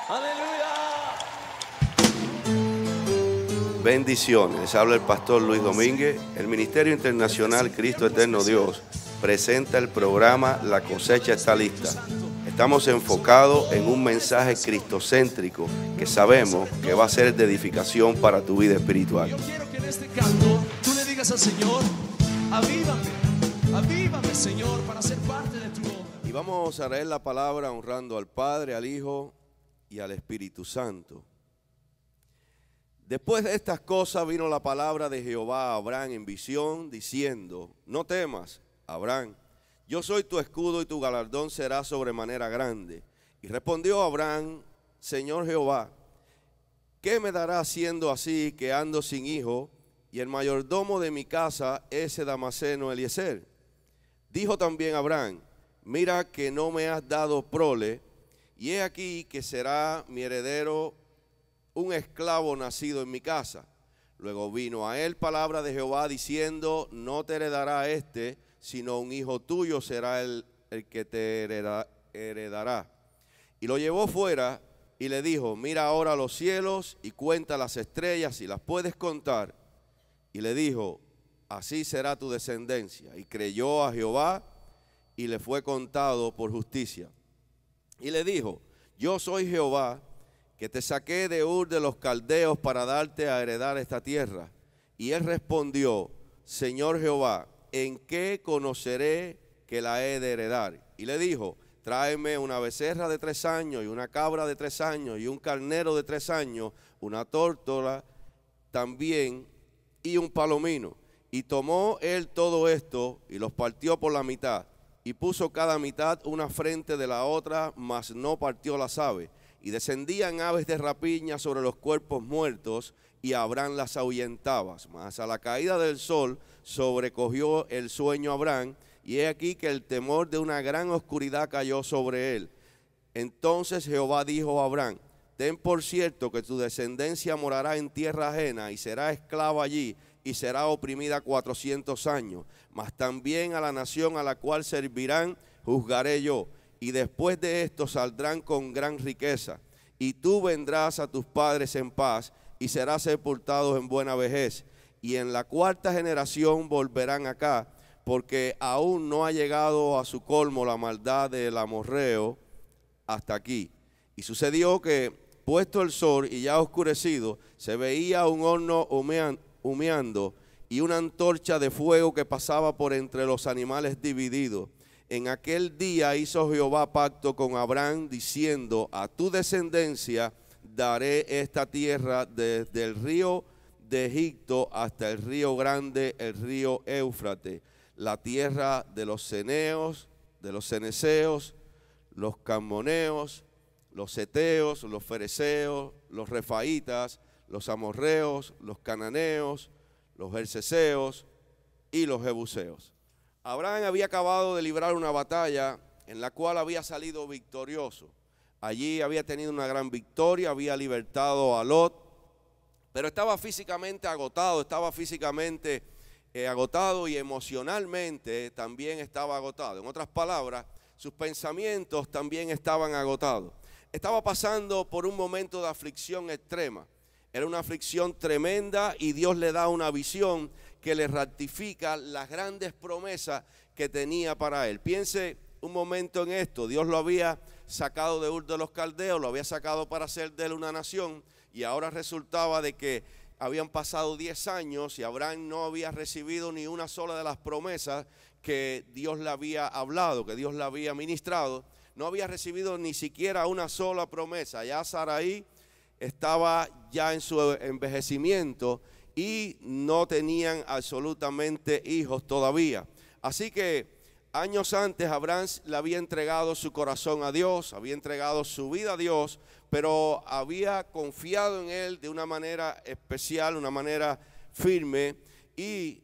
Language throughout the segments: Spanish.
Aleluya. Bendiciones, les habla el pastor Luis Domínguez. El Ministerio Internacional Cristo Eterno Dios presenta el programa La Cosecha Está Lista. Estamos enfocados en un mensaje cristocéntrico que sabemos que va a ser de edificación para tu vida espiritual. Yo quiero que en este canto tú le digas al Señor: avívame Señor, para ser parte de tu obra. Y vamos a leer la palabra honrando al Padre, al Hijo y al Espíritu Santo. Después de estas cosas vino la palabra de Jehová a Abraham en visión, diciendo: no temas, Abraham, yo soy tu escudo y tu galardón será sobremanera grande. Y respondió Abraham: Señor Jehová, ¿qué me dará siendo así que ando sin hijo, y el mayordomo de mi casa es Damaseno Eliezer? Dijo también Abraham: mira que no me has dado prole, y he aquí que será mi heredero un esclavo nacido en mi casa. Luego vino a él palabra de Jehová diciendo: no te heredará este, sino un hijo tuyo será el que te heredará. Y lo llevó fuera y le dijo: mira ahora los cielos y cuenta las estrellas si las puedes contar. Y le dijo: así será tu descendencia. Y creyó a Jehová y le fue contado por justicia. Y le dijo: yo soy Jehová, que te saqué de Ur de los Caldeos para darte a heredar esta tierra. Y él respondió: Señor Jehová, ¿en qué conoceré que la he de heredar? Y le dijo: tráeme una becerra de 3 años y una cabra de 3 años y un carnero de 3 años, una tórtola también y un palomino. Y tomó él todo esto y los partió por la mitad, y puso cada mitad una frente de la otra, mas no partió las aves. Y descendían aves de rapiña sobre los cuerpos muertos, y Abraham las ahuyentaba. Mas a la caída del sol sobrecogió el sueño a Abraham, y he aquí que el temor de una gran oscuridad cayó sobre él. Entonces Jehová dijo a Abraham: ten por cierto que tu descendencia morará en tierra ajena, y será esclava allí, y será oprimida 400 años. Mas también a la nación a la cual servirán juzgaré yo. Y después de esto saldrán con gran riqueza, y tú vendrás a tus padres en paz, y serás sepultado en buena vejez. Y en la 4ª generación volverán acá, porque aún no ha llegado a su colmo la maldad del amorreo hasta aquí. Y sucedió que, puesto el sol y ya oscurecido, se veía un horno humeando y una antorcha de fuego que pasaba por entre los animales divididos. En aquel día hizo Jehová pacto con Abraham, diciendo: a tu descendencia daré esta tierra desde el río de Egipto hasta el río grande, el río Éufrates, la tierra de los ceneos, de los ceneseos, los camoneos, los heteos, los fereceos, los refaitas, los amorreos, los cananeos, los gerseseos y los jebuseos. Abraham había acabado de librar una batalla en la cual había salido victorioso. Allí había tenido una gran victoria, había libertado a Lot, pero estaba físicamente agotado, agotado y emocionalmente también estaba agotado. En otras palabras, sus pensamientos también estaban agotados. Estaba pasando por un momento de aflicción extrema. Era una aflicción tremenda y Dios le da una visión que le ratifica las grandes promesas que tenía para él. Piense un momento en esto: Dios lo había sacado de Ur de los Caldeos, lo había sacado para hacer de él una nación, y ahora resultaba de que habían pasado 10 años y Abraham no había recibido ni una sola de las promesas que Dios le había hablado, que Dios le había ministrado. No había recibido ni siquiera una sola promesa. Ya Sarai estaba ya en su envejecimiento y no tenían absolutamente hijos todavía. Así que años antes Abraham le había entregado su corazón a Dios, había entregado su vida a Dios, pero había confiado en él de una manera especial, una manera firme, y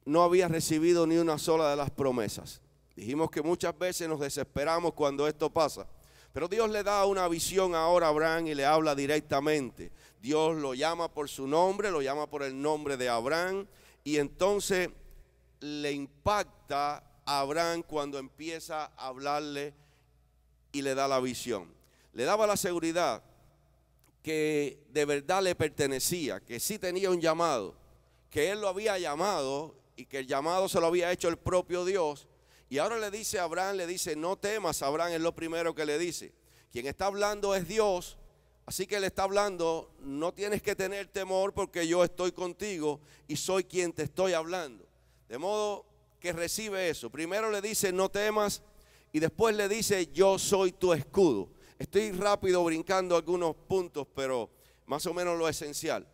no había recibido ni una sola de las promesas. Dijimos que muchas veces nos desesperamos cuando esto pasa. Pero Dios le da una visión ahora a Abraham y le habla directamente. Dios lo llama por su nombre, lo llama por el nombre de Abraham, y entonces le impacta a Abraham cuando empieza a hablarle y le da la visión. Le daba la seguridad que de verdad le pertenecía, que sí tenía un llamado, que él lo había llamado y que el llamado se lo había hecho el propio Dios. Y ahora le dice a Abraham, le dice, no temas. Abraham es lo primero que le dice. Quien está hablando es Dios, así que él está hablando, no tienes que tener temor porque yo estoy contigo y soy quien te estoy hablando. De modo que recibe eso. Primero le dice, no temas, y después le dice, yo soy tu escudo. Estoy rápido brincando algunos puntos, pero más o menos lo esencial.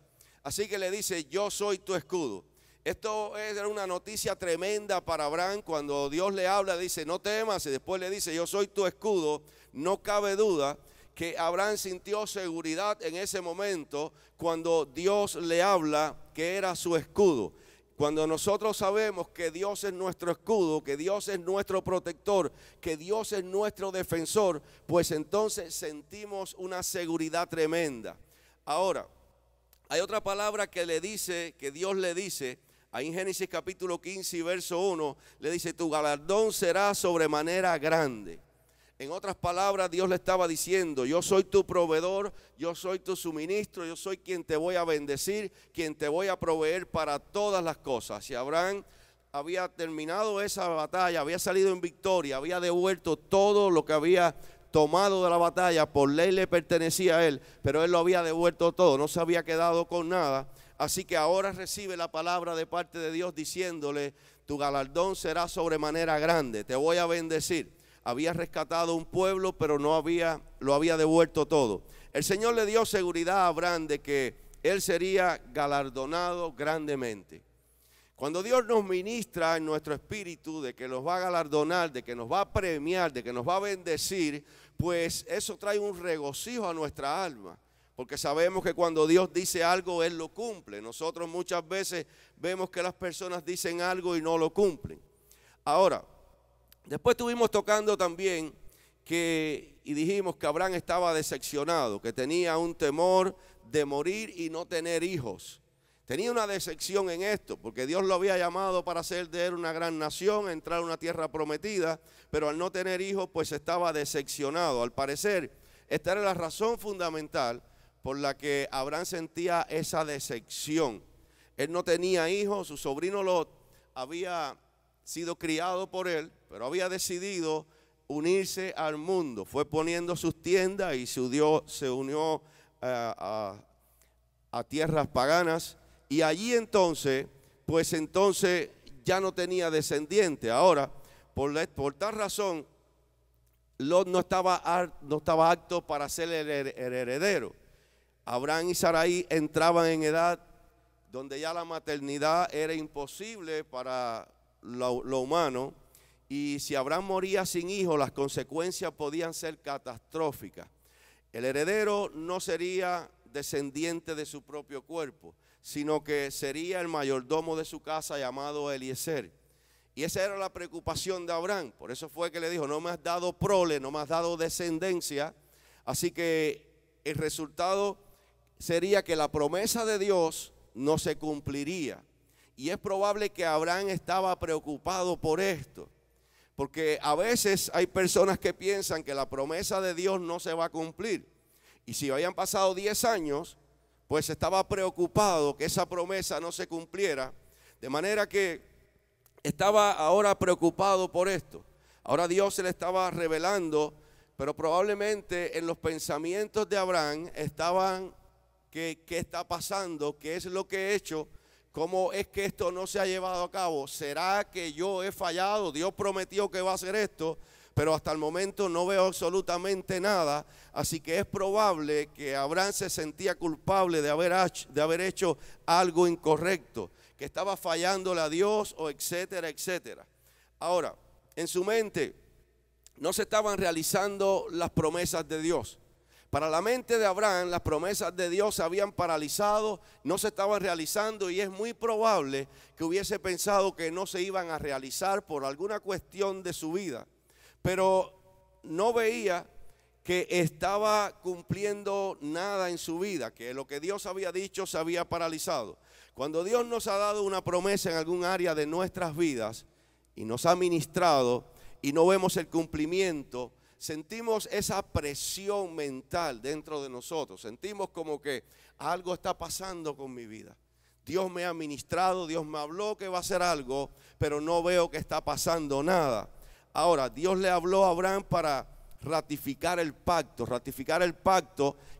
Así que le dice, yo soy tu escudo. Esto era una noticia tremenda para Abraham. Cuando Dios le habla, dice, no temas, y después le dice, yo soy tu escudo. No cabe duda que Abraham sintió seguridad en ese momento cuando Dios le habla que era su escudo. Cuando nosotros sabemos que Dios es nuestro escudo, que Dios es nuestro protector, que Dios es nuestro defensor, pues entonces sentimos una seguridad tremenda. Ahora, hay otra palabra que le dice, que Dios le dice, ahí en Génesis capítulo 15 y verso 1, le dice, tu galardón será sobremanera grande. En otras palabras, Dios le estaba diciendo, yo soy tu proveedor, yo soy tu suministro, yo soy quien te voy a bendecir, quien te voy a proveer para todas las cosas. Y Abraham había terminado esa batalla, había salido en victoria, había devuelto todo lo que había tomado de la batalla, por ley le pertenecía a él, pero él lo había devuelto todo, no se había quedado con nada. Así que ahora recibe la palabra de parte de Dios diciéndole, tu galardón será sobremanera grande, te voy a bendecir. Había rescatado un pueblo, pero lo había devuelto todo. El Señor le dio seguridad a Abraham de que él sería galardonado grandemente. Cuando Dios nos ministra en nuestro espíritu de que nos va a galardonar, de que nos va a premiar, de que nos va a bendecir, pues eso trae un regocijo a nuestra alma. Porque sabemos que cuando Dios dice algo, Él lo cumple. Nosotros muchas veces vemos que las personas dicen algo y no lo cumplen. Ahora, después estuvimos tocando también y dijimos que Abraham estaba decepcionado, que tenía un temor de morir y no tener hijos. Tenía una decepción en esto, porque Dios lo había llamado para hacer de él una gran nación, entrar a una tierra prometida, pero al no tener hijos, pues estaba decepcionado. Al parecer, esta era la razón fundamental por la que Abraham sentía esa decepción. Él no tenía hijos, su sobrino Lot había sido criado por él, pero había decidido unirse al mundo. Fue poniendo sus tiendas y se unió a tierras paganas. Y allí entonces, pues entonces ya no tenía descendiente. Ahora, por tal razón, Lot no estaba apto para ser el heredero. Abraham y Sarai entraban en edad donde ya la maternidad era imposible para lo humano, y si Abraham moría sin hijos, las consecuencias podían ser catastróficas. El heredero no sería descendiente de su propio cuerpo, sino que sería el mayordomo de su casa llamado Eliezer. Y esa era la preocupación de Abraham. Por eso fue que le dijo, no me has dado prole, no me has dado descendencia, así que el resultado sería que la promesa de Dios no se cumpliría. Y es probable que Abraham estaba preocupado por esto, porque a veces hay personas que piensan que la promesa de Dios no se va a cumplir. Y si habían pasado 10 años, pues estaba preocupado que esa promesa no se cumpliera, de manera que estaba ahora preocupado por esto. Ahora Dios se le estaba revelando, pero probablemente en los pensamientos de Abraham estaban, ¿qué está pasando? ¿Qué es lo que he hecho? ¿Cómo es que esto no se ha llevado a cabo? ¿Será que yo he fallado? Dios prometió que va a hacer esto, pero hasta el momento no veo absolutamente nada. Así que es probable que Abraham se sentía culpable de haber hecho algo incorrecto, que estaba fallándole a Dios, o etcétera, etcétera. Ahora, en su mente no se estaban realizando las promesas de Dios. Para la mente de Abraham, las promesas de Dios se habían paralizado, no se estaban realizando, y es muy probable que hubiese pensado que no se iban a realizar por alguna cuestión de su vida. Pero no veía que estaba cumpliendo nada en su vida, que lo que Dios había dicho se había paralizado. Cuando Dios nos ha dado una promesa en algún área de nuestras vidas y nos ha ministrado y no vemos el cumplimiento, sentimos esa presión mental dentro de nosotros. Sentimos como que algo está pasando con mi vida. Dios me ha ministrado, Dios me habló que va a hacer algo, pero no veo que está pasando nada. Ahora, Dios le habló a Abraham para ratificar el pacto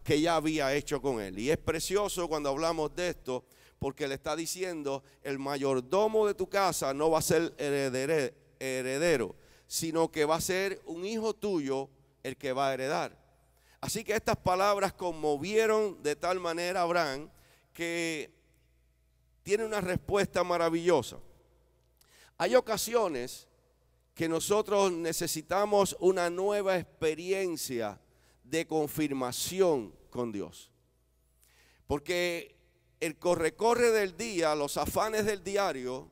que ya había hecho con él. Y es precioso cuando hablamos de esto, porque le está diciendo, el mayordomo de tu casa no va a ser heredero, sino que va a ser un hijo tuyo el que va a heredar. Así que estas palabras conmovieron de tal manera a Abraham que tiene una respuesta maravillosa. Hay ocasiones que nosotros necesitamos una nueva experiencia de confirmación con Dios. Porque el corre-corre del día, los afanes del diario,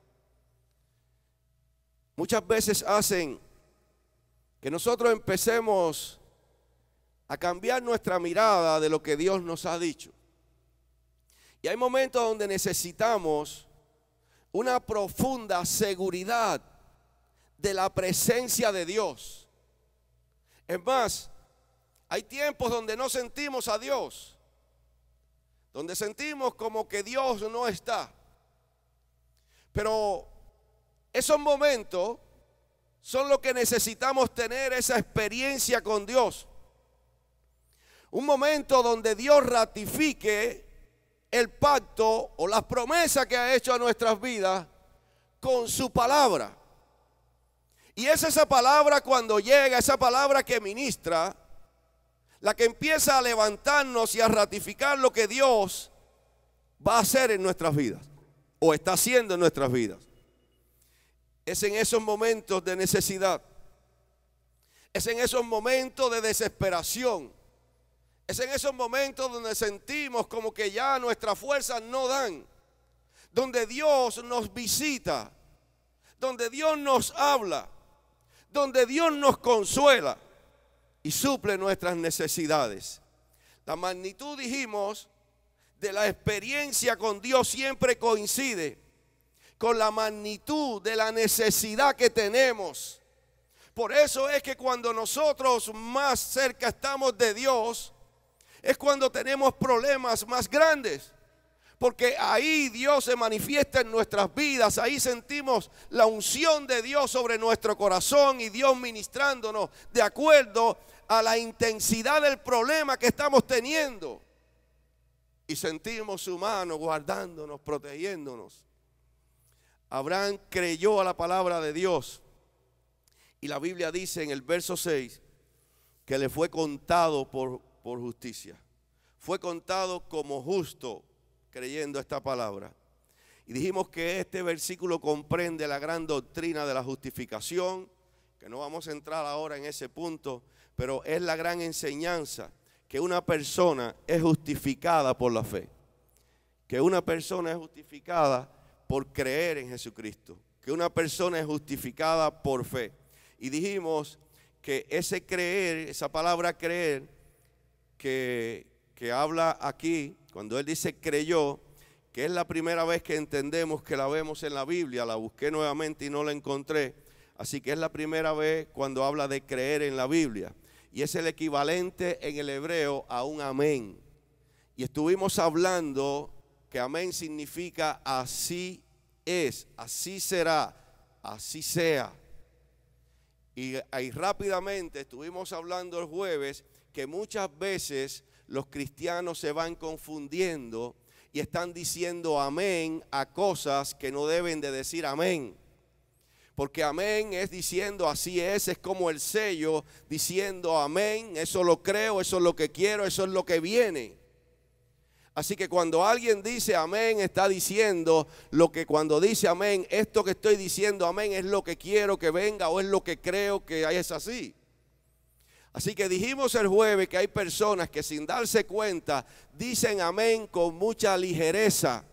muchas veces hacen que nosotros empecemos a cambiar nuestra mirada de lo que Dios nos ha dicho. Y hay momentos donde necesitamos una profunda seguridad de la presencia de Dios. Es más, hay tiempos donde no sentimos a Dios, donde sentimos como que Dios no está. Pero esos momentos son los que necesitamos tener, esa experiencia con Dios. Un momento donde Dios ratifique el pacto o las promesas que ha hecho a nuestras vidas con su palabra. Y es esa palabra cuando llega, esa palabra que ministra, la que empieza a levantarnos y a ratificar lo que Dios va a hacer en nuestras vidas o está haciendo en nuestras vidas. Es en esos momentos de necesidad, es en esos momentos de desesperación, es en esos momentos donde sentimos como que ya nuestras fuerzas no dan, donde Dios nos visita, donde Dios nos habla, donde Dios nos consuela y suple nuestras necesidades. La magnitud, dijimos, de la experiencia con Dios siempre coincide con la magnitud de la necesidad que tenemos. Por eso es que cuando nosotros más cerca estamos de Dios, es cuando tenemos problemas más grandes. Porque ahí Dios se manifiesta en nuestras vidas, ahí sentimos la unción de Dios sobre nuestro corazón y Dios ministrándonos de acuerdo a la intensidad del problema que estamos teniendo. Y sentimos su mano guardándonos, protegiéndonos. Abraham creyó a la palabra de Dios y la Biblia dice en el verso 6 que le fue contado por justicia. Fue contado como justo creyendo esta palabra. Y dijimos que este versículo comprende la gran doctrina de la justificación, que no vamos a entrar ahora en ese punto, pero es la gran enseñanza que una persona es justificada por la fe, que una persona es justificada por creer en Jesucristo, que una persona es justificada por fe. Y dijimos que ese creer, esa palabra creer, que habla aquí, cuando él dice creyó, que es la primera vez que entendemos que la vemos en la Biblia, la busqué nuevamente y no la encontré, así que es la primera vez cuando habla de creer en la Biblia, y es el equivalente en el hebreo a un amén. Y estuvimos hablando que amén significa así es, así será, así sea. Y ahí rápidamente estuvimos hablando el jueves que muchas veces los cristianos se van confundiendo y están diciendo amén a cosas que no deben de decir amén. Porque amén es diciendo así es como el sello diciendo amén, eso lo creo, eso es lo que quiero, eso es lo que viene. Así que cuando alguien dice amén, está diciendo lo que cuando dice amén, esto que estoy diciendo amén es lo que quiero que venga o es lo que creo que es así. Así que dijimos el jueves que hay personas que sin darse cuenta dicen amén con mucha ligereza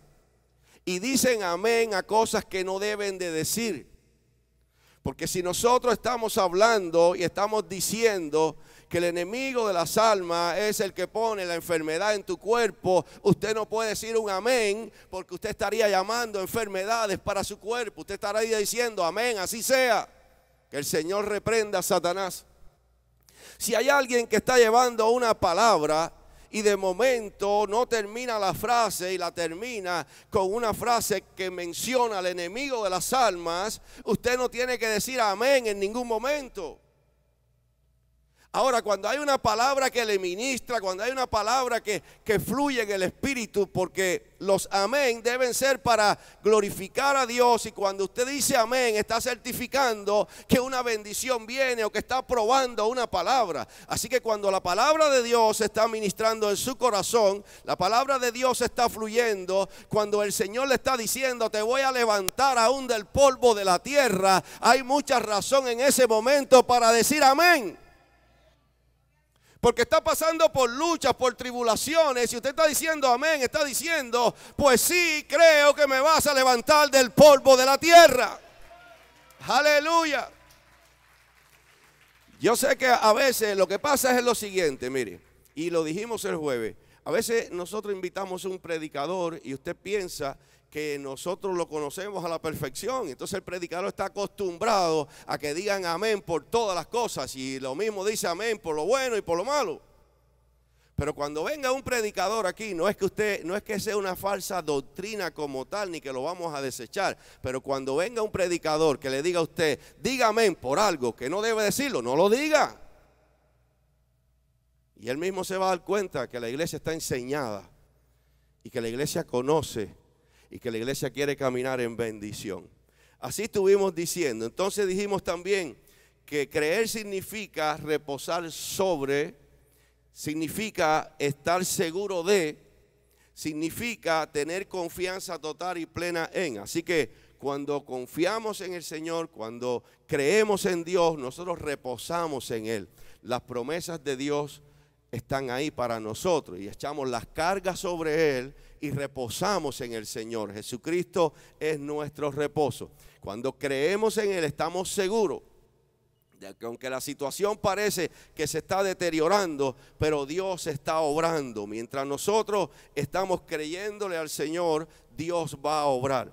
y dicen amén a cosas que no deben de decir. Porque si nosotros estamos hablando y estamos diciendo que el enemigo de las almas es el que pone la enfermedad en tu cuerpo, usted no puede decir un amén porque usted estaría llamando enfermedades para su cuerpo. Usted estaría diciendo amén, así sea. Que el Señor reprenda a Satanás. Si hay alguien que está llevando una palabra y de momento no termina la frase y la termina con una frase que menciona al enemigo de las almas, usted no tiene que decir amén en ningún momento. Ahora, cuando hay una palabra que le ministra, cuando hay una palabra que fluye en el Espíritu, porque los amén deben ser para glorificar a Dios, y cuando usted dice amén, está certificando que una bendición viene o que está probando una palabra. Así que cuando la palabra de Dios está ministrando en su corazón, la palabra de Dios está fluyendo, cuando el Señor le está diciendo, te voy a levantar aún del polvo de la tierra, hay mucha razón en ese momento para decir amén. Porque está pasando por luchas, por tribulaciones. Y usted está diciendo amén, está diciendo, pues sí, creo que me vas a levantar del polvo de la tierra. Aleluya. Yo sé que a veces lo que pasa es lo siguiente, mire, y lo dijimos el jueves. A veces nosotros invitamos a un predicador y usted piensa que nosotros lo conocemos a la perfección. Entonces el predicador está acostumbrado a que digan amén por todas las cosas, y lo mismo dice amén por lo bueno y por lo malo. Pero cuando venga un predicador aquí, no es que sea una falsa doctrina como tal, ni que lo vamos a desechar, pero cuando venga un predicador que le diga a usted, diga amén por algo que no debe decirlo, no lo diga. Y él mismo se va a dar cuenta que la iglesia está enseñada y que la iglesia conoce y que la iglesia quiere caminar en bendición. Así estuvimos diciendo. Entonces dijimos también que creer significa reposar sobre, significa estar seguro de, significa tener confianza total y plena en. Así que cuando confiamos en el Señor, cuando creemos en Dios, nosotros reposamos en Él. Las promesas de Dios están ahí para nosotros y echamos las cargas sobre Él y reposamos en el Señor. Jesucristo es nuestro reposo. Cuando creemos en Él, estamos seguros de que aunque la situación parece que se está deteriorando, pero Dios está obrando. Mientras nosotros estamos creyéndole al Señor, Dios va a obrar.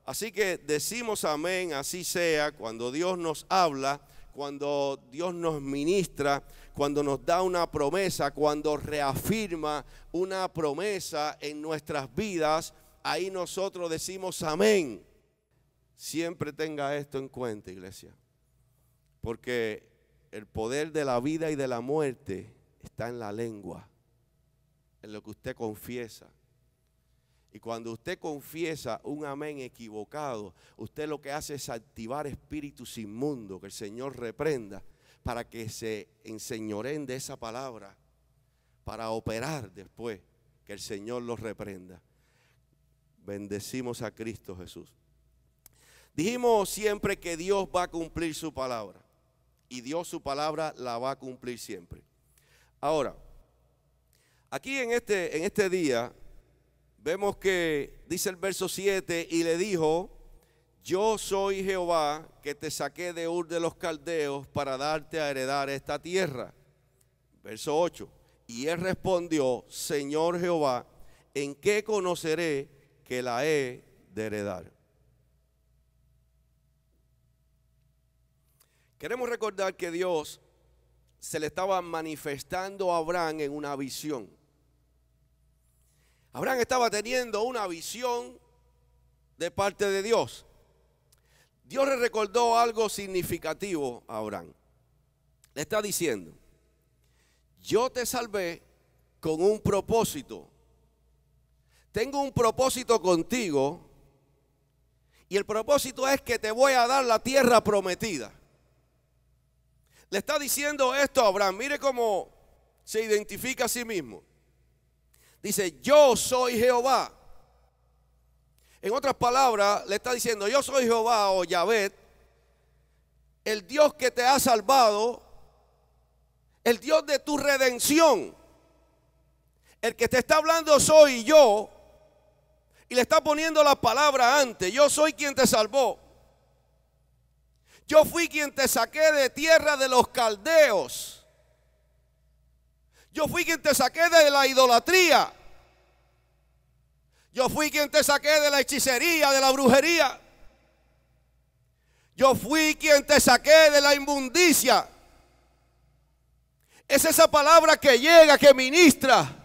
Así que decimos amén, así sea, cuando Dios nos habla, cuando Dios nos ministra, cuando nos da una promesa, cuando reafirma una promesa en nuestras vidas, ahí nosotros decimos amén. Siempre tenga esto en cuenta, iglesia, porque el poder de la vida y de la muerte está en la lengua, en lo que usted confiesa. Y cuando usted confiesa un amén equivocado, usted lo que hace es activar espíritus inmundos que el Señor reprenda, para que se enseñoreen de esa palabra, para operar después que el Señor los reprenda. Bendecimos a Cristo Jesús. Dijimos siempre que Dios va a cumplir su palabra, y Dios su palabra la va a cumplir siempre. Ahora, aquí en este día vemos que dice el verso 7, y le dijo, yo soy Jehová que te saqué de Ur de los Caldeos para darte a heredar esta tierra. Verso 8, y él respondió, Señor Jehová, ¿en qué conoceré que la he de heredar? Queremos recordar que Dios se le estaba manifestando a Abraham en una visión. Abraham estaba teniendo una visión de parte de Dios. Dios le recordó algo significativo a Abraham. Le está diciendo, yo te salvé con un propósito. Tengo un propósito contigo, y el propósito es que te voy a dar la tierra prometida. Le está diciendo esto a Abraham. Mire cómo se identifica a sí mismo. Dice, yo soy Jehová. En otras palabras, le está diciendo, yo soy Jehová o Yahvé, el Dios que te ha salvado, el Dios de tu redención. El que te está hablando soy yo, y le está poniendo la palabra antes. Yo soy quien te salvó. Yo fui quien te saqué de tierra de los caldeos. Yo fui quien te saqué de la idolatría. Yo fui quien te saqué de la hechicería, de la brujería. Yo fui quien te saqué de la inmundicia. Es esa palabra que llega, que ministra.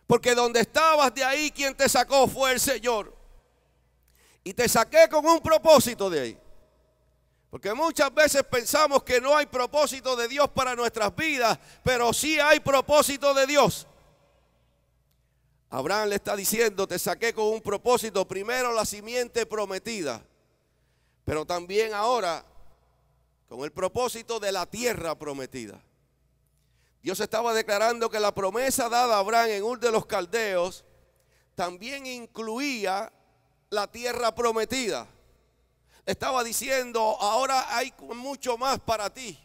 Porque donde estabas, de ahí quien te sacó fue el Señor. Y te saqué con un propósito de ahí. Porque muchas veces pensamos que no hay propósito de Dios para nuestras vidas, pero sí hay propósito de Dios. Abraham le está diciendo, te saqué con un propósito, primero la simiente prometida, pero también ahora con el propósito de la tierra prometida. Dios estaba declarando que la promesa dada a Abraham en Ur de los Caldeos también incluía la tierra prometida. Estaba diciendo, ahora hay mucho más para ti.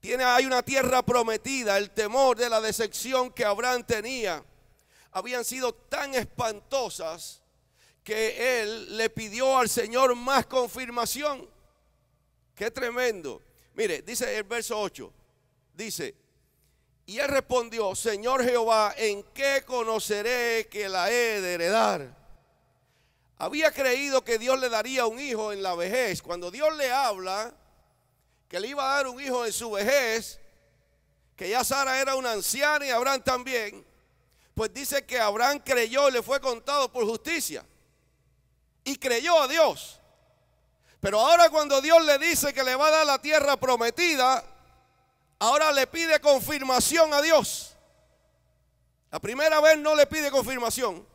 Hay una tierra prometida. El temor de la decepción que Abraham tenía habían sido tan espantosas que él le pidió al Señor más confirmación. Qué tremendo. Mire, dice el verso 8, dice, y él respondió, Señor Jehová, ¿en qué conoceré que la he de heredar? Había creído que Dios le daría un hijo en la vejez. Cuando Dios le habla que le iba a dar un hijo en su vejez, que ya Sara era una anciana y Abraham también, pues dice que Abraham creyó y le fue contado por justicia. Y creyó a Dios. Pero ahora cuando Dios le dice que le va a dar la tierra prometida, ahora le pide confirmación a Dios. La primera vez no le pide confirmación,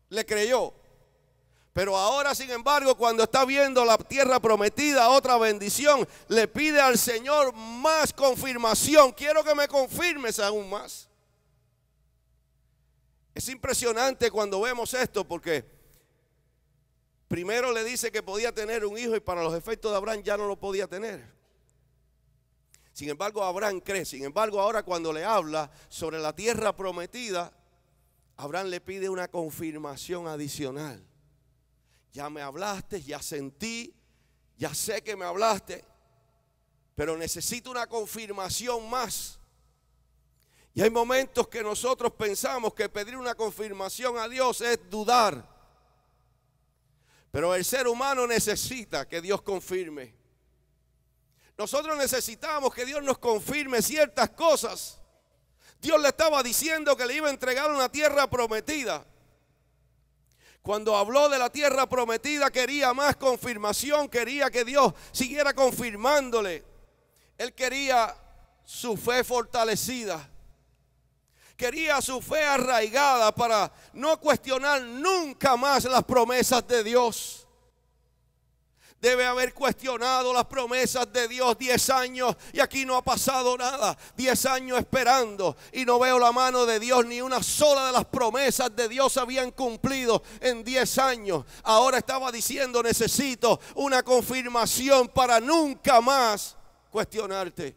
le creyó. Pero ahora, sin embargo, cuando está viendo la tierra prometida, otra bendición, le pide al Señor más confirmación. Quiero que me confirmes aún más. Es impresionante cuando vemos esto, porque primero le dice que podía tener un hijo y para los efectos de Abraham ya no lo podía tener. Sin embargo, Abraham cree. Sin embargo, ahora cuando le habla sobre la tierra prometida, Abraham le pide una confirmación adicional. Ya me hablaste, ya sentí, ya sé que me hablaste, pero necesito una confirmación más. Y hay momentos que nosotros pensamos que pedir una confirmación a Dios es dudar. Pero el ser humano necesita que Dios confirme. Nosotros necesitamos que Dios nos confirme ciertas cosas. Dios le estaba diciendo que le iba a entregar una tierra prometida. Cuando habló de la tierra prometida, quería más confirmación, quería que Dios siguiera confirmándole. Él quería su fe fortalecida. Quería su fe arraigada para no cuestionar nunca más las promesas de Dios. Debe haber cuestionado las promesas de Dios 10 años y aquí no ha pasado nada. 10 años esperando y no veo la mano de Dios. Ni una sola de las promesas de Dios habían cumplido en 10 años. Ahora estaba diciendo, necesito una confirmación para nunca más cuestionarte.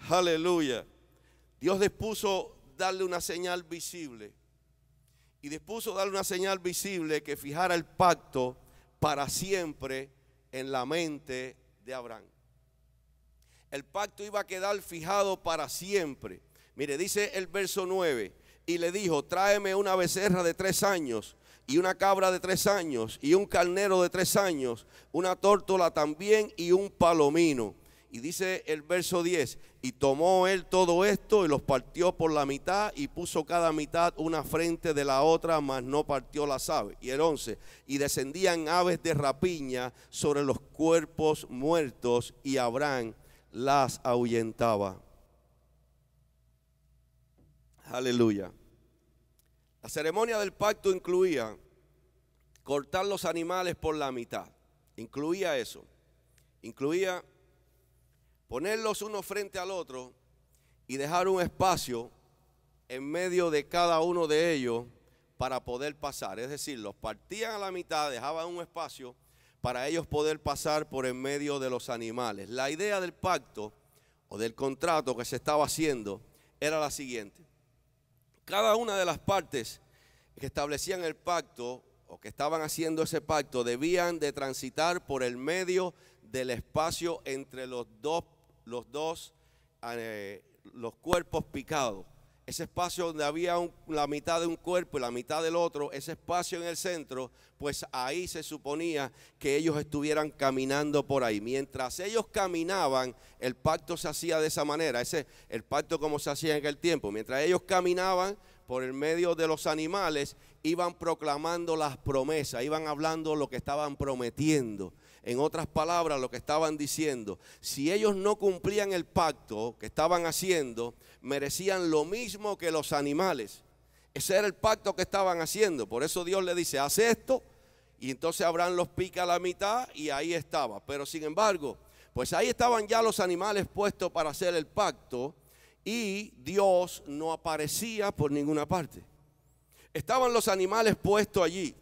Aleluya. Dios dispuso darle una señal visible. Y dispuso darle una señal visible que fijara el pacto para siempre en la mente de Abraham. El pacto iba a quedar fijado para siempre. Mire, dice el verso 9, y le dijo, tráeme una becerra de 3 años, y una cabra de 3 años, y un carnero de 3 años, una tórtola también, y un palomino. Y dice el verso 10, y tomó él todo esto y los partió por la mitad y puso cada mitad una frente de la otra, mas no partió las aves. Y el 11, y descendían aves de rapiña sobre los cuerpos muertos y Abraham las ahuyentaba. Aleluya. La ceremonia del pacto incluía cortar los animales por la mitad. Incluía eso. Incluía ponerlos uno frente al otro y dejar un espacio en medio de cada uno de ellos para poder pasar. Es decir, los partían a la mitad, dejaban un espacio para ellos poder pasar por en medio de los animales. La idea del pacto o del contrato que se estaba haciendo era la siguiente. Cada una de las partes que establecían el pacto o que estaban haciendo ese pacto debían de transitar por el medio del espacio entre los cuerpos picados. ese espacio donde había la mitad de un cuerpo y la mitad del otro, ese espacio en el centro, pues ahí se suponía que ellos estuvieran caminando por ahí. Mientras ellos caminaban, el pacto se hacía de esa manera, el pacto como se hacía en aquel tiempo. Mientras ellos caminaban por el medio de los animales, iban proclamando las promesas, iban hablando lo que estaban prometiendo. En otras palabras, lo que estaban diciendo, si ellos no cumplían el pacto que estaban haciendo, merecían lo mismo que los animales. Ese era el pacto que estaban haciendo. Por eso Dios le dice, haz esto, y entonces Abraham los pica a la mitad y ahí estaba. Pero sin embargo, pues ahí estaban ya los animales puestos para hacer el pacto y Dios no aparecía por ninguna parte. Estaban los animales puestos allí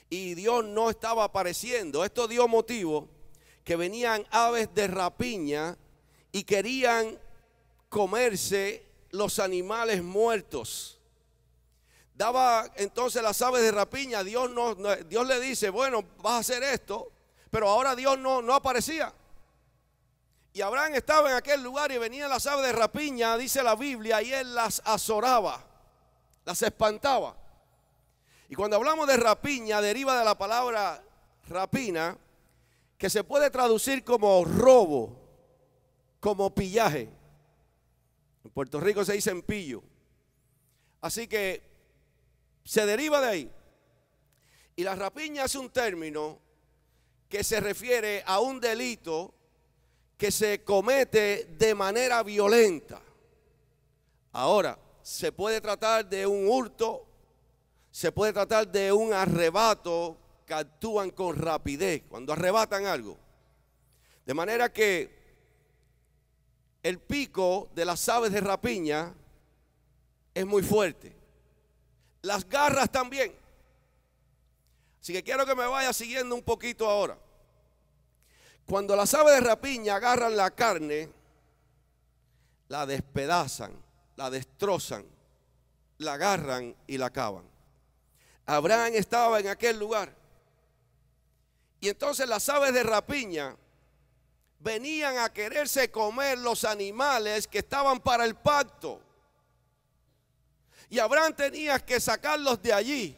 y Dios no estaba apareciendo. Esto dio motivo que venían aves de rapiña y querían comerse los animales muertos. Daba entonces las aves de rapiña. Dios le dice, bueno, vas a hacer esto, pero ahora Dios no aparecía. Y Abraham estaba en aquel lugar y venían las aves de rapiña, dice la Biblia, y él las azoraba, las espantaba. Y cuando hablamos de rapiña, deriva de la palabra rapina, que se puede traducir como robo, como pillaje. En Puerto Rico se dice pillo. Así que se deriva de ahí. Y la rapiña es un término que se refiere a un delito que se comete de manera violenta. Ahora, se puede tratar de un hurto, se puede tratar de un arrebato que actúan con rapidez, cuando arrebatan algo. De manera que el pico de las aves de rapiña es muy fuerte. Las garras también. Así que quiero que me vaya siguiendo un poquito ahora. Cuando las aves de rapiña agarran la carne, la despedazan, la destrozan, la agarran y la acaban. Abraham estaba en aquel lugar. Y entonces las aves de rapiña venían a quererse comer los animales que estaban para el pacto. Y Abraham tenía que sacarlos de allí.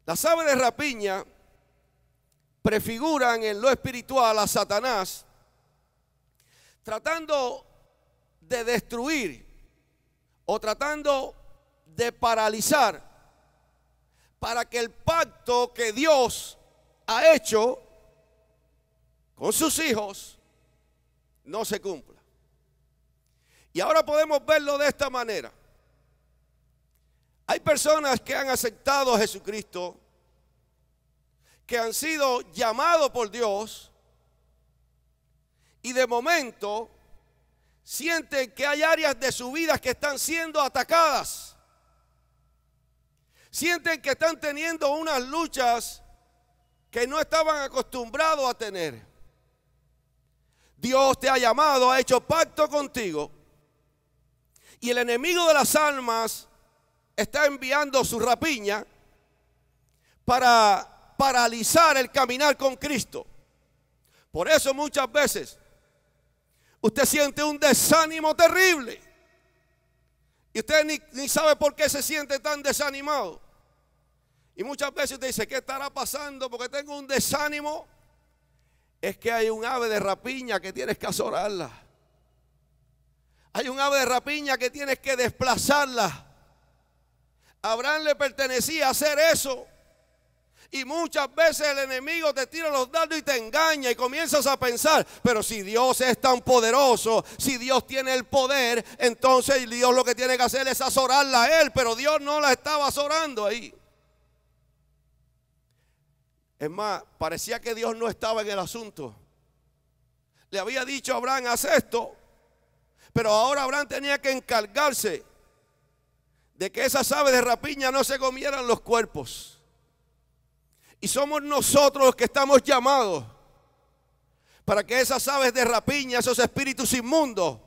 Las aves de rapiña prefiguran en lo espiritual a Satanás tratando de destruir o tratando de paralizar para que el pacto que Dios ha hecho con sus hijos no se cumpla. Y ahora podemos verlo de esta manera. Hay personas que han aceptado a Jesucristo, que han sido llamados por Dios y de momento sienten que hay áreas de su vida que están siendo atacadas. Sienten que están teniendo unas luchas que no estaban acostumbrados a tener. Dios te ha llamado, ha hecho pacto contigo y el enemigo de las almas está enviando su rapiña para paralizar el caminar con Cristo. Por eso muchas veces usted siente un desánimo terrible y usted ni sabe por qué se siente tan desanimado. Y muchas veces usted dice, ¿qué estará pasando? Porque tengo un desánimo. Es que hay un ave de rapiña que tienes que azorarla. Hay un ave de rapiña que tienes que desplazarla. A Abraham le pertenecía hacer eso. Y muchas veces el enemigo te tira los dardos y te engaña y comienzas a pensar, pero si Dios es tan poderoso, si Dios tiene el poder, entonces Dios lo que tiene que hacer es azorarla a él, pero Dios no la estaba azorando ahí. Es más, parecía que Dios no estaba en el asunto. Le había dicho a Abraham, haz esto, pero ahora Abraham tenía que encargarse de que esas aves de rapiña no se comieran los cuerpos. Y somos nosotros los que estamos llamados para que esas aves de rapiña, esos espíritus inmundos,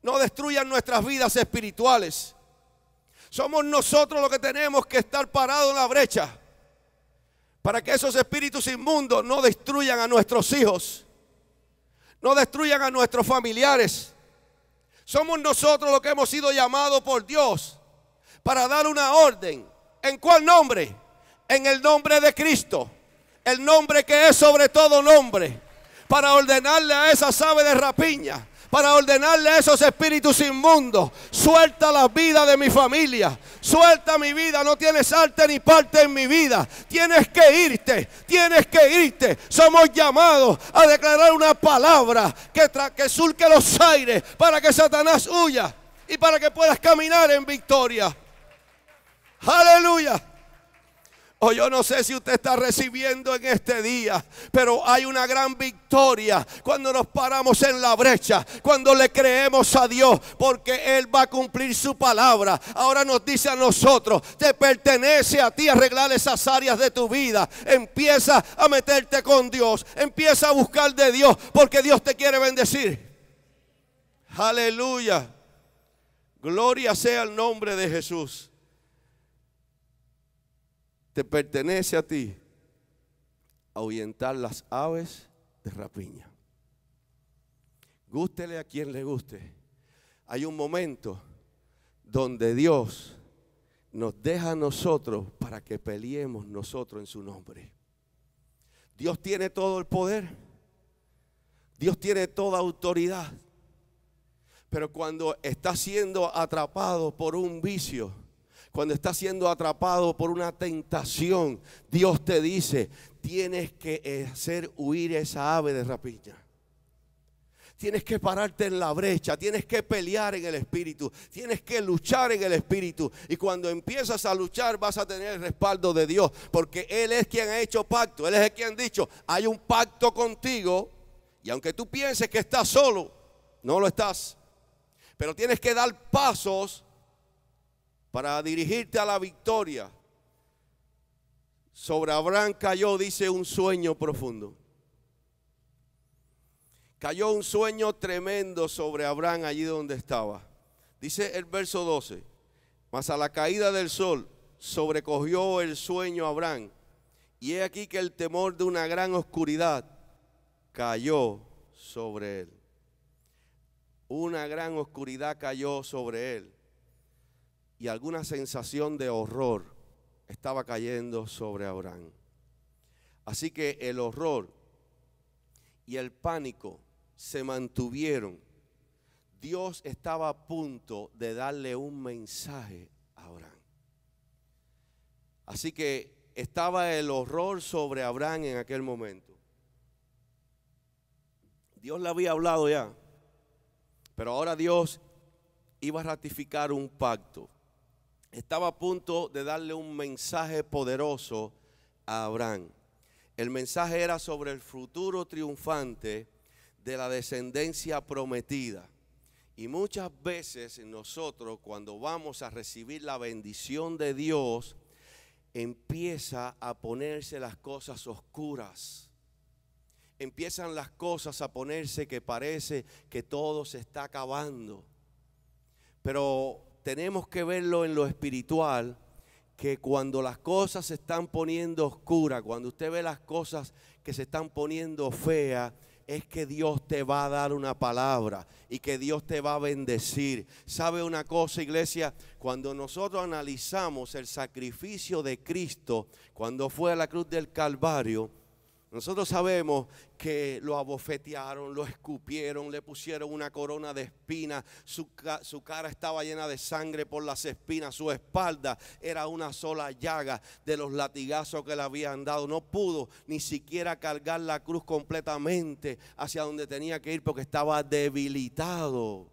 no destruyan nuestras vidas espirituales. Somos nosotros los que tenemos que estar parados en la brecha para que esos espíritus inmundos no destruyan a nuestros hijos, no destruyan a nuestros familiares. Somos nosotros los que hemos sido llamados por Dios para dar una orden. ¿En cuál nombre? En el nombre de Cristo. El nombre que es sobre todo nombre. Para ordenarle a esas aves de rapiña, para ordenarle a esos espíritus inmundos: suelta la vida de mi familia, suelta mi vida, no tienes arte ni parte en mi vida, tienes que irte, tienes que irte. Somos llamados a declarar una palabra que surque los aires para que Satanás huya y para que puedas caminar en victoria. Aleluya. O yo no sé si usted está recibiendo en este día, pero hay una gran victoria cuando nos paramos en la brecha, cuando le creemos a Dios, porque Él va a cumplir su palabra. Ahora nos dice a nosotros: te pertenece a ti arreglar esas áreas de tu vida. Empieza a meterte con Dios, empieza a buscar de Dios, porque Dios te quiere bendecir. Aleluya. Gloria sea el nombre de Jesús. Te pertenece a ti ahuyentar las aves de rapiña. Gústele a quien le guste. Hay un momento donde Dios nos deja a nosotros para que peleemos nosotros en su nombre. Dios tiene todo el poder. Dios tiene toda autoridad. Pero cuando está siendo atrapado por un vicio, cuando estás siendo atrapado por una tentación, Dios te dice: tienes que hacer huir esa ave de rapiña. Tienes que pararte en la brecha, tienes que pelear en el Espíritu, tienes que luchar en el Espíritu. Y cuando empiezas a luchar vas a tener el respaldo de Dios, porque Él es quien ha hecho pacto. Él es el quien ha dicho: hay un pacto contigo, y aunque tú pienses que estás solo, no lo estás. Pero tienes que dar pasos para dirigirte a la victoria. Sobre Abraham cayó, dice, un sueño profundo. Cayó un sueño tremendo sobre Abraham allí donde estaba. Dice el verso 12: mas a la caída del sol sobrecogió el sueño a Abraham, y he aquí que el temor de una gran oscuridad cayó sobre él. Una gran oscuridad cayó sobre él. Y alguna sensación de horror estaba cayendo sobre Abraham. Así que el horror y el pánico se mantuvieron. Dios estaba a punto de darle un mensaje a Abraham. Así que estaba el horror sobre Abraham en aquel momento. Dios le había hablado ya, pero ahora Dios iba a ratificar un pacto. Estaba a punto de darle un mensaje poderoso a Abraham. El mensaje era sobre el futuro triunfante de la descendencia prometida. Y muchas veces nosotros, cuando vamos a recibir la bendición de Dios, empieza a ponerse las cosas oscuras. Empiezan las cosas a ponerse que parece que todo se está acabando. Pero tenemos que verlo en lo espiritual, que cuando las cosas se están poniendo oscuras, cuando usted ve las cosas que se están poniendo feas, es que Dios te va a dar una palabra y que Dios te va a bendecir. ¿Sabe una cosa, iglesia? Cuando nosotros analizamos el sacrificio de Cristo cuando fue a la cruz del Calvario, nosotros sabemos que lo abofetearon, lo escupieron, le pusieron una corona de espinas, su cara estaba llena de sangre por las espinas, su espalda era una sola llaga de los latigazos que le habían dado. No pudo ni siquiera cargar la cruz completamente hacia donde tenía que ir porque estaba debilitado.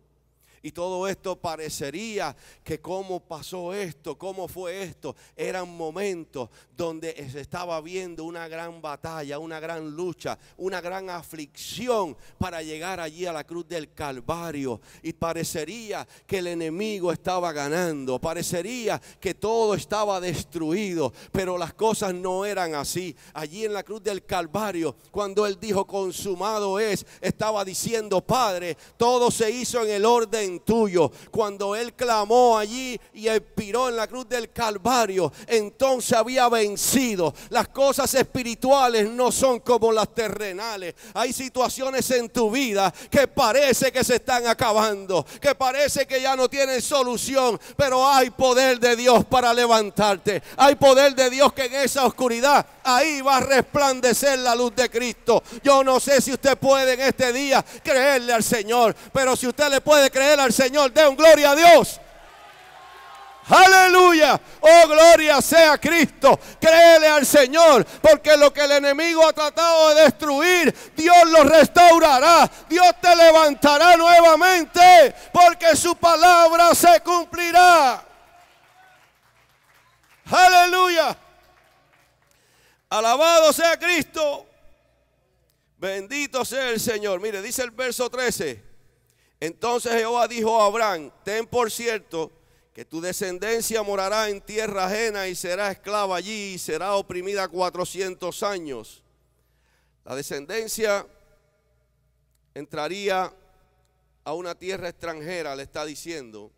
Y todo esto parecería que cómo pasó esto, cómo fue esto. Eran momentos donde se estaba viendo una gran batalla, una gran lucha, una gran aflicción para llegar allí a la cruz del Calvario. Y parecería que el enemigo estaba ganando, parecería que todo estaba destruido, pero las cosas no eran así. Allí en la cruz del Calvario, cuando él dijo consumado es, estaba diciendo: Padre, todo se hizo en el orden imagen tuyo. Cuando Él clamó allí y expiró en la cruz del Calvario, entonces había vencido. Las cosas espirituales no son como las terrenales. Hay situaciones en tu vida que parece que se están acabando, que parece que ya no tienen solución, pero hay poder de Dios para levantarte. Hay poder de Dios que en esa oscuridad, ahí va a resplandecer la luz de Cristo. Yo no sé si usted puede en este día creerle al Señor, pero si usted le puede creer al Señor, dé un gloria a Dios. Aleluya, oh gloria sea Cristo. Créele al Señor, porque lo que el enemigo ha tratado de destruir, Dios lo restaurará. Dios te levantará nuevamente, porque su palabra se cumplirá. Aleluya, alabado sea Cristo. Bendito sea el Señor. Mire, dice el verso 13. Entonces Jehová dijo a Abraham: ten por cierto que tu descendencia morará en tierra ajena y será esclava allí y será oprimida 400 años. La descendencia entraría a una tierra extranjera, le está diciendo,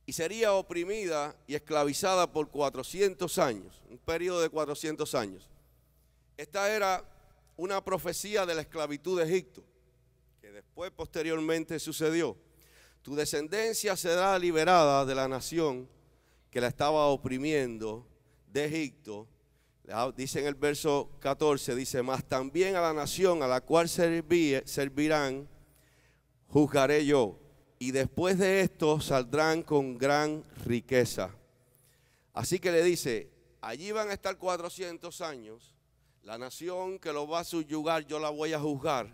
y sería oprimida y esclavizada por 400 años, un periodo de 400 años. Esta era una profecía de la esclavitud de Egipto, que después posteriormente sucedió. Tu descendencia será liberada de la nación que la estaba oprimiendo de Egipto. Dice en el verso 14, dice: mas también a la nación a la cual servirán, juzgaré yo, y después de esto saldrán con gran riqueza. Así que le dice, allí van a estar 400 años, la nación que los va a subyugar yo la voy a juzgar,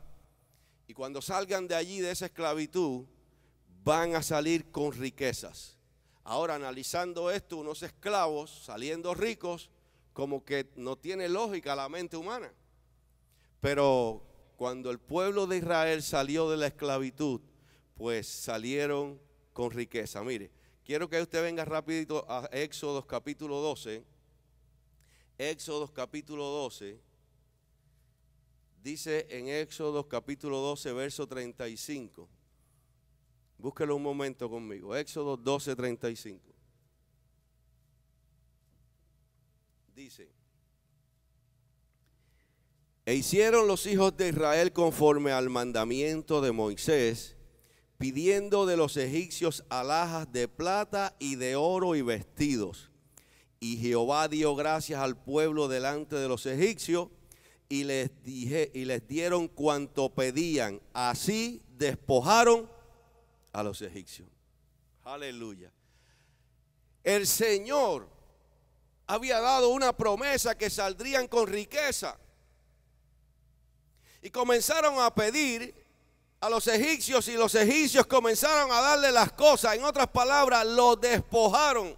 y cuando salgan de allí, de esa esclavitud, van a salir con riquezas. Ahora, analizando esto, unos esclavos saliendo ricos, como que no tiene lógica la mente humana. Pero cuando el pueblo de Israel salió de la esclavitud, pues salieron con riqueza. Mire, quiero que usted venga rapidito a Éxodo capítulo 12. Éxodo capítulo 12. Dice en Éxodo capítulo 12, verso 35. Búsquelo un momento conmigo. Éxodo 12, 35. Dice: e hicieron los hijos de Israel conforme al mandamiento de Moisés, pidiendo de los egipcios alhajas de plata y de oro y vestidos. Y Jehová dio gracias al pueblo delante de los egipcios y les dieron cuanto pedían. Así despojaron a los egipcios. Aleluya. El Señor había dado una promesa que saldrían con riqueza. Y comenzaron a pedir a los egipcios y los egipcios comenzaron a darle las cosas. En otras palabras, los despojaron.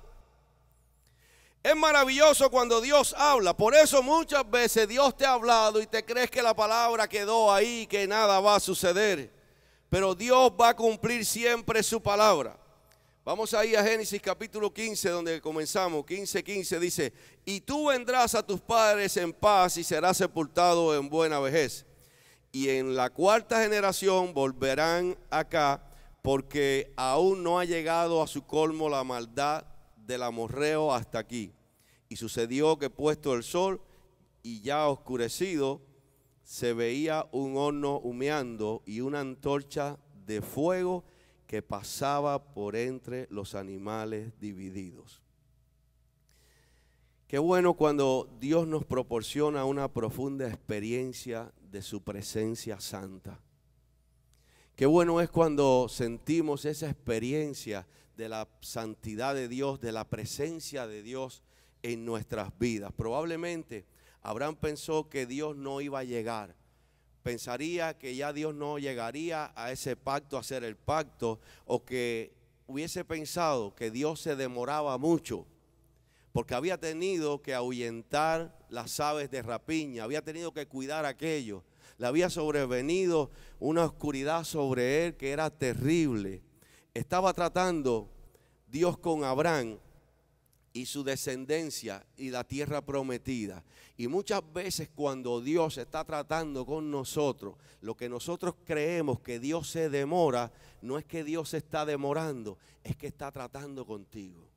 Es maravilloso cuando Dios habla. Por eso muchas veces Dios te ha hablado y te crees que la palabra quedó ahí, que nada va a suceder. Pero Dios va a cumplir siempre su palabra. Vamos ahí a Génesis capítulo 15, donde comenzamos. 15:15 dice: y tú vendrás a tus padres en paz y serás sepultado en buena vejez. Y en la cuarta generación volverán acá, porque aún no ha llegado a su colmo la maldad del amorreo hasta aquí. Y sucedió que puesto el sol y ya oscurecido, se veía un horno humeando y una antorcha de fuego que pasaba por entre los animales divididos. Qué bueno cuando Dios nos proporciona una profunda experiencia de su presencia santa. Qué bueno es cuando sentimos esa experiencia de la santidad de Dios, de la presencia de Dios en nuestras vidas. Probablemente Abraham pensó que Dios no iba a llegar. Pensaría que ya Dios no llegaría a ese pacto, a hacer el pacto, o que hubiese pensado que Dios se demoraba mucho, porque había tenido que ahuyentar las aves de rapiña, había tenido que cuidar aquello. Le había sobrevenido una oscuridad sobre él que era terrible. Estaba tratando Dios con Abraham y su descendencia y la tierra prometida. Y muchas veces cuando Dios está tratando con nosotros, lo que nosotros creemos que Dios se demora, no es que Dios se está demorando, es que está tratando contigo.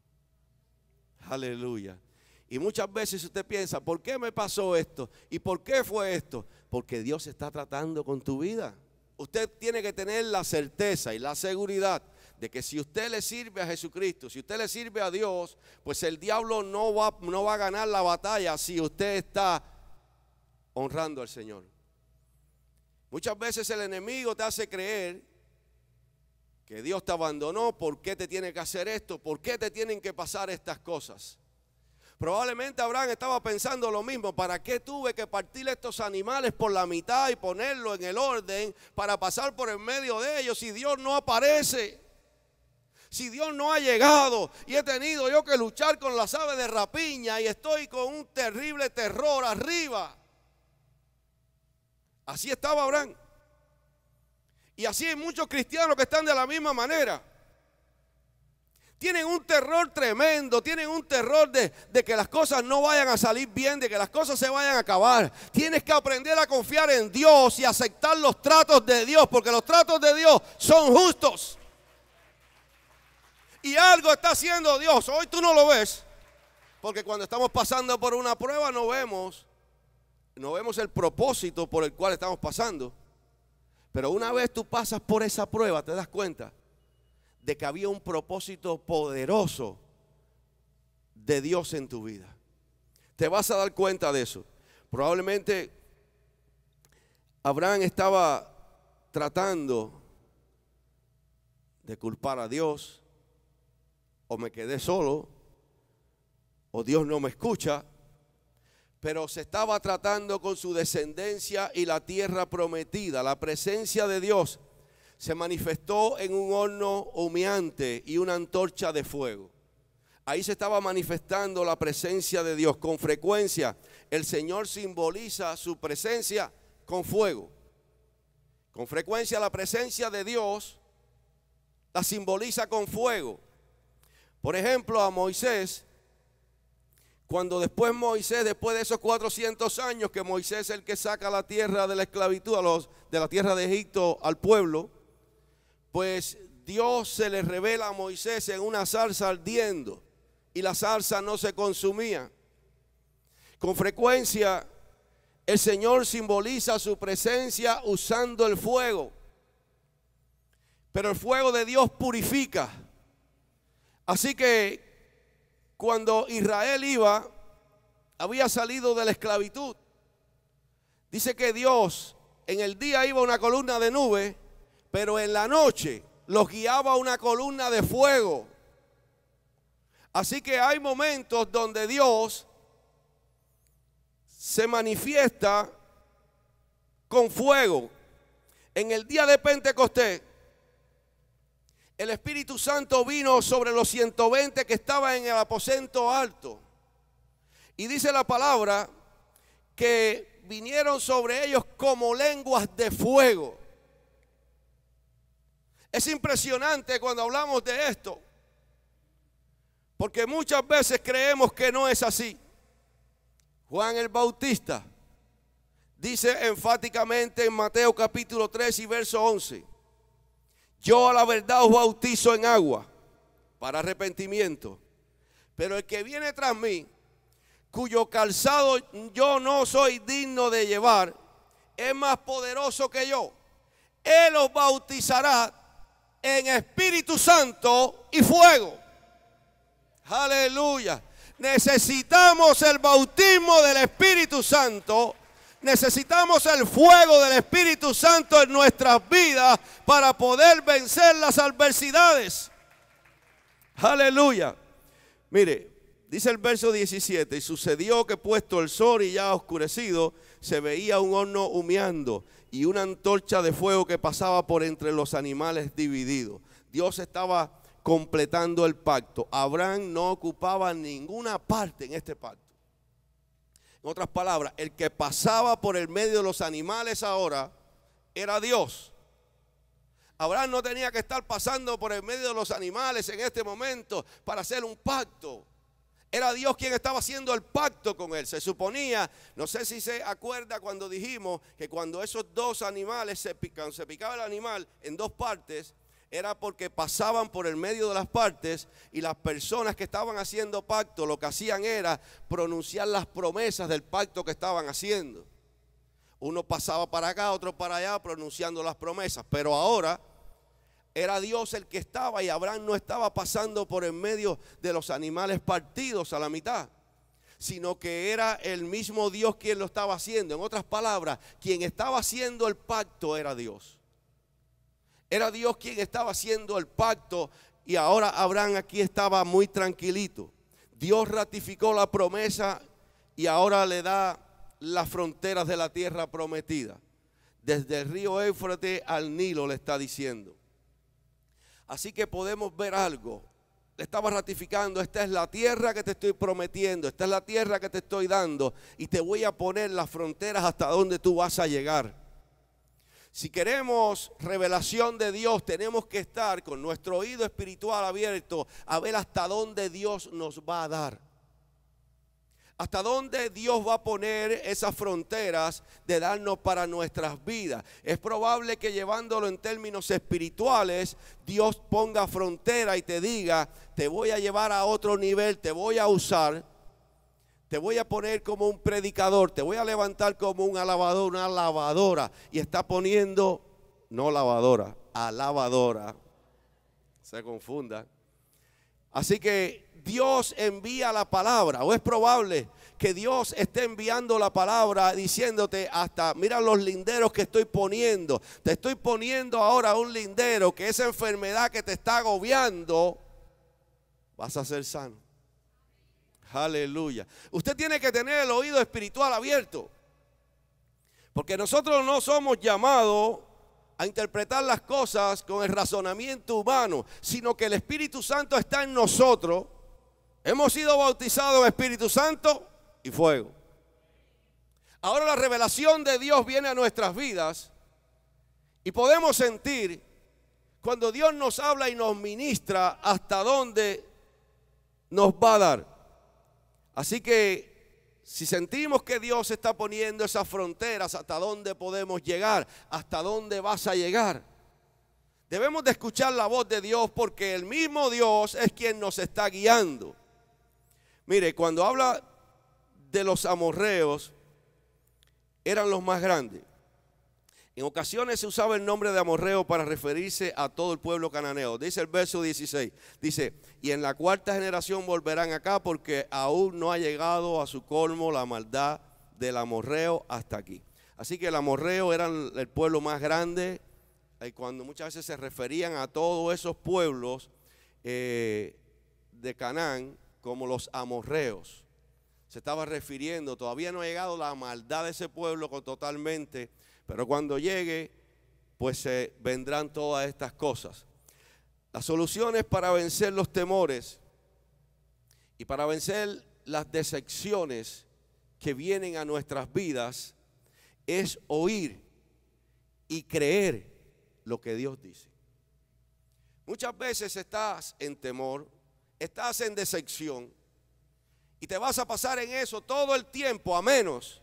Aleluya. Y muchas veces usted piensa, ¿por qué me pasó esto? ¿Y por qué fue esto? Porque Dios está tratando con tu vida. Usted tiene que tener la certeza y la seguridad de que si usted le sirve a Jesucristo, si usted le sirve a Dios, pues el diablo no va a ganar la batalla si usted está honrando al Señor. Muchas veces el enemigo te hace creer que Dios te abandonó. ¿Por qué te tiene que hacer esto? ¿Por qué te tienen que pasar estas cosas? Probablemente Abraham estaba pensando lo mismo. ¿Para qué tuve que partir estos animales por la mitad y ponerlo en el orden para pasar por en medio de ellos si Dios no aparece? Si Dios no ha llegado y he tenido yo que luchar con las aves de rapiña y estoy con un terrible terror arriba. Así estaba Abraham. Y así hay muchos cristianos que están de la misma manera. Tienen un terror tremendo, tienen un terror de que las cosas no vayan a salir bien, de que las cosas se vayan a acabar. Tienes que aprender a confiar en Dios y aceptar los tratos de Dios, porque los tratos de Dios son justos. Y algo está haciendo Dios. Hoy tú no lo ves, porque cuando estamos pasando por una prueba no vemos el propósito por el cual estamos pasando. Pero una vez tú pasas por esa prueba, te das cuenta de que había un propósito poderoso de Dios en tu vida. Te vas a dar cuenta de eso. Probablemente Abraham estaba tratando de culpar a Dios, o me quedé solo, o Dios no me escucha, pero se estaba tratando con su descendencia y la tierra prometida. La presencia de Dios se manifestó en un horno humeante y una antorcha de fuego. Ahí se estaba manifestando la presencia de Dios. Con frecuencia el Señor simboliza su presencia con fuego. Con frecuencia la presencia de Dios la simboliza con fuego. Por ejemplo, a Moisés, cuando después de esos 400 años que Moisés es el que saca la tierra de la esclavitud, de la tierra de Egipto al pueblo, pues Dios se le revela a Moisés en una zarza ardiendo y la zarza no se consumía. Con frecuencia el Señor simboliza su presencia usando el fuego, pero el fuego de Dios purifica. Así que cuando Israel había salido de la esclavitud, dice que Dios en el día iba una columna de nube, pero en la noche los guiaba una columna de fuego. Así que hay momentos donde Dios se manifiesta con fuego. En el día de Pentecostés, el Espíritu Santo vino sobre los 120 que estaban en el aposento alto. Y dice la palabra que vinieron sobre ellos como lenguas de fuego. Es impresionante cuando hablamos de esto, porque muchas veces creemos que no es así. Juan el Bautista dice enfáticamente en Mateo capítulo 3 y verso 11: yo a la verdad os bautizo en agua para arrepentimiento, pero el que viene tras mí, cuyo calzado yo no soy digno de llevar, es más poderoso que yo. Él os bautizará en Espíritu Santo y fuego. Aleluya. Necesitamos el bautismo del Espíritu Santo. Necesitamos el fuego del Espíritu Santo en nuestras vidas para poder vencer las adversidades. Aleluya. Mire, dice el verso 17: y sucedió que puesto el sol y ya oscurecido, se veía un horno humeando y una antorcha de fuego que pasaba por entre los animales divididos. Dios estaba completando el pacto. Abraham no ocupaba ninguna parte en este pacto. En otras palabras, el que pasaba por el medio de los animales ahora era Dios. Abraham no tenía que estar pasando por el medio de los animales en este momento para hacer un pacto. Era Dios quien estaba haciendo el pacto con él. Se suponía, no sé si se acuerda cuando dijimos que cuando esos dos animales se picaba el animal en dos partes, era porque pasaban por el medio de las partes y las personas que estaban haciendo pacto lo que hacían era pronunciar las promesas del pacto que estaban haciendo. Uno pasaba para acá, otro para allá pronunciando las promesas, pero ahora era Dios el que estaba y Abraham no estaba pasando por en medio de los animales partidos a la mitad, sino que era el mismo Dios quien lo estaba haciendo. En otras palabras, quien estaba haciendo el pacto era Dios. Era Dios quien estaba haciendo el pacto y ahora Abraham aquí estaba muy tranquilito. Dios ratificó la promesa y ahora le da las fronteras de la tierra prometida. Desde el río Éufrates al Nilo le está diciendo. Así que podemos ver algo. Le estaba ratificando, esta es la tierra que te estoy prometiendo, esta es la tierra que te estoy dando y te voy a poner las fronteras hasta donde tú vas a llegar. Si queremos revelación de Dios, tenemos que estar con nuestro oído espiritual abierto a ver hasta dónde Dios nos va a dar. Hasta dónde Dios va a poner esas fronteras de darnos para nuestras vidas. Es probable que llevándolo en términos espirituales, Dios ponga frontera y te diga, te voy a llevar a otro nivel, te voy a usar, te voy a poner como un predicador, te voy a levantar como un alabador, una lavadora. Y está poniendo, no lavadora, alabadora. Se confunda. Así que Dios envía la palabra, o es probable que Dios esté enviando la palabra diciéndote hasta, mira los linderos que estoy poniendo. Te estoy poniendo ahora un lindero que esa enfermedad que te está agobiando, vas a ser sano. Aleluya. Usted tiene que tener el oído espiritual abierto, porque nosotros no somos llamados a interpretar las cosas con el razonamiento humano, sino que el Espíritu Santo está en nosotros. Hemos sido bautizados en Espíritu Santo y fuego. Ahora la revelación de Dios viene a nuestras vidas y podemos sentir cuando Dios nos habla y nos ministra hasta dónde nos va a dar. Así que si sentimos que Dios está poniendo esas fronteras, hasta dónde podemos llegar, hasta dónde vas a llegar, debemos de escuchar la voz de Dios, porque el mismo Dios es quien nos está guiando. Mire, cuando habla de los amorreos, eran los más grandes. En ocasiones se usaba el nombre de amorreo para referirse a todo el pueblo cananeo. Dice el verso 16, dice, y en la cuarta generación volverán acá, porque aún no ha llegado a su colmo la maldad del amorreo hasta aquí. Así que el amorreo eran el pueblo más grande, y cuando muchas veces se referían a todos esos pueblos de Canaán como los amorreos, se estaba refiriendo, todavía no ha llegado la maldad de ese pueblo totalmente, pero cuando llegue, pues se vendrán todas estas cosas. Las soluciones para vencer los temores y para vencer las decepciones que vienen a nuestras vidas es oír y creer lo que Dios dice. Muchas veces estás en temor, estás en decepción y te vas a pasar en eso todo el tiempo, a menos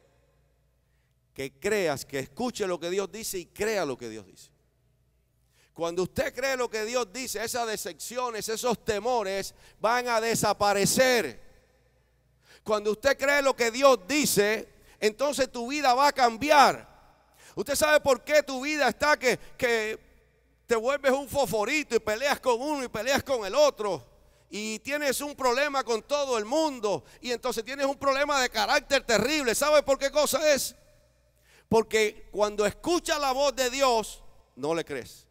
que creas, que escuche lo que Dios dice y crea lo que Dios dice. Cuando usted cree lo que Dios dice, esas decepciones, esos temores van a desaparecer. Cuando usted cree lo que Dios dice, entonces tu vida va a cambiar. Usted sabe por qué tu vida está que te vuelves un fosforito y peleas con uno y peleas con el otro. Y tienes un problema con todo el mundo. Y entonces tienes un problema de carácter terrible. ¿Sabe por qué cosa es? Porque cuando escuchas la voz de Dios, no le crees.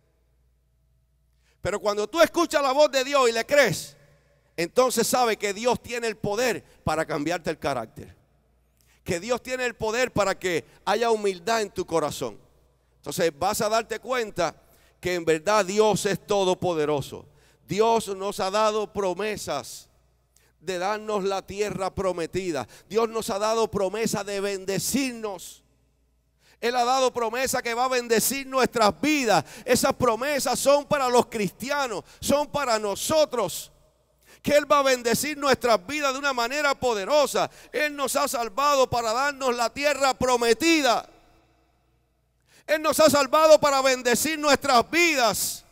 Pero cuando tú escuchas la voz de Dios y le crees, entonces sabes que Dios tiene el poder para cambiarte el carácter. Que Dios tiene el poder para que haya humildad en tu corazón. Entonces vas a darte cuenta que en verdad Dios es todopoderoso. Dios nos ha dado promesas de darnos la tierra prometida. Dios nos ha dado promesa de bendecirnos. Él ha dado promesa que va a bendecir nuestras vidas. Esas promesas son para los cristianos, son para nosotros. que Él va a bendecir nuestras vidas de una manera poderosa. Él nos ha salvado para darnos la tierra prometida. Él nos ha salvado para bendecir nuestras vidas.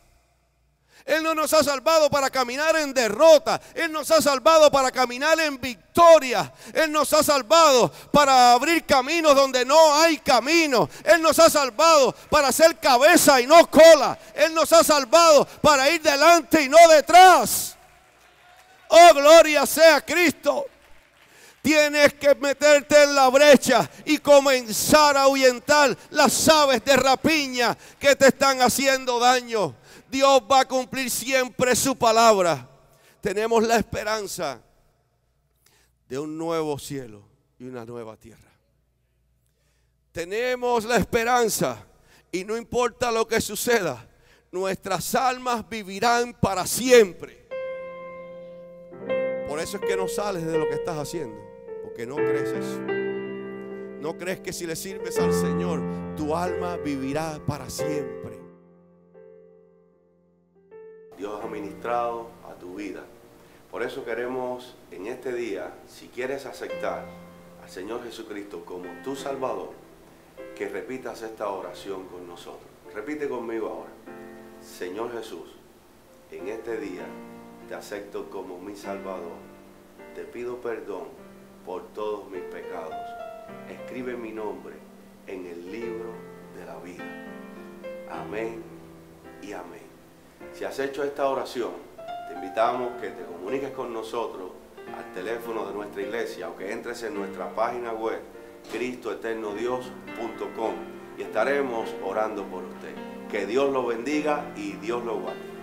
Él no nos ha salvado para caminar en derrota. Él nos ha salvado para caminar en victoria. Él nos ha salvado para abrir caminos donde no hay camino. Él nos ha salvado para ser cabeza y no cola. Él nos ha salvado para ir delante y no detrás. Oh, gloria sea Cristo. Tienes que meterte en la brecha y comenzar a ahuyentar las aves de rapiña que te están haciendo daño. Dios va a cumplir siempre su palabra. Tenemos la esperanza de un nuevo cielo y una nueva tierra. Tenemos la esperanza y no importa lo que suceda, nuestras almas vivirán para siempre. Por eso es que no sales de lo que estás haciendo, porque no crees eso. No crees que si le sirves al Señor, tu alma vivirá para siempre. Dios ha ministrado a tu vida. Por eso queremos en este día, si quieres aceptar al Señor Jesucristo como tu Salvador, que repitas esta oración con nosotros. Repite conmigo ahora. Señor Jesús, en este día te acepto como mi Salvador. Te pido perdón por todos mis pecados. Escribe mi nombre en el libro de la vida. Amén y amén. Si has hecho esta oración, te invitamos que te comuniques con nosotros al teléfono de nuestra iglesia o que entres en nuestra página web cristoeternodios.com y estaremos orando por usted. Que Dios lo bendiga y Dios lo guarde.